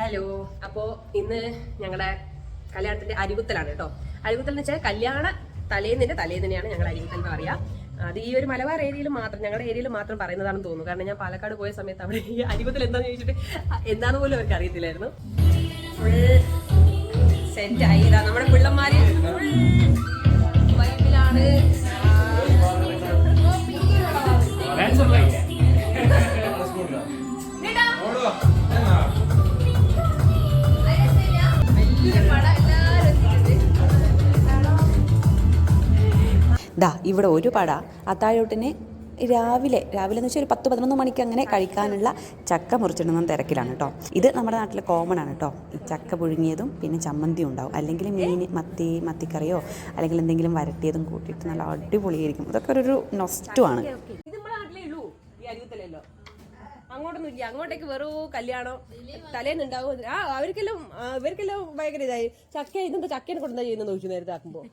Hello. അപ്പോൾ ഇന്ന് ഞങ്ങളുടെ കല്യാണത്തിന്റെ അരികുത്തലാണ് കേട്ടോ. അരികുത്തൽ എന്ന് വെച്ചാൽ കല്യാണ തലേന്നിനെയാണ് ഞങ്ങൾ അരികുത്തൽ എന്ന് പറയാ. അത് ഈ ഒരു മലബാർ ഏരിയയിൽ മാത്രം, ഞങ്ങളുടെ ഏരിയയിൽ മാത്രം പറയുന്നതാണെന്ന് തോന്നുന്നു. കാരണം ഞാൻ പാലക്കാട് പോയ സമയത്ത് അവിടെ ഈ അരികുത്തൽ എന്താന്ന് ചോദിച്ചിട്ട് എന്താന്ന് പോലും അവർക്ക് അറിയത്തില്ലായിരുന്നു. ഫുൾ സെറ്റായി. ഇതാ നമ്മുടെ പിള്ളമാര് വൈബിലാണ്. ദാ ഇവിടെ ഒരു പട അത്താഴോട്ടിന് രാവിലെ എന്ന് വെച്ചാൽ ഒരു 10-11 മണിക്ക് അങ്ങനെ കഴിക്കാനുള്ള ചക്ക മുറിച്ചിടുന്ന തിരക്കിലാണ് കേട്ടോ. ഇത് നമ്മുടെ നാട്ടിൽ കോമൺ ആണ് കേട്ടോ. ഈ ചക്ക പുഴുങ്ങിയതും പിന്നെ ചമ്മന്തിയും ഉണ്ടാവും, അല്ലെങ്കിൽ മീൻ മത്തിക്കറിയോ അല്ലെങ്കിൽ എന്തെങ്കിലും വരട്ടിയതും കൂട്ടിയിട്ട് നല്ല അടിപൊളിയായിരിക്കും. ഇതൊക്കെ ഒരു നൊസ്റ്റുമാണ്. ഇത് നമ്മുടെ നാട്ടിലേ ഉള്ളൂ ഈ അരികുത്തലല്ലോ. അങ്ങോട്ടൊന്നും ഇല്ല. അങ്ങോട്ടേക്ക് വെറും കല്യാണം തലേന്നുണ്ടാവും. ഇവർക്കെല്ലാം ഭയങ്കര ഇതായി. ചക്ക ഇതെന്താ ചക്കേനെ കൊണ്ടെന്താ ചെയ്യുന്നത് ചോദിച്ചു നേരത്തെ ആക്കുമ്പോ.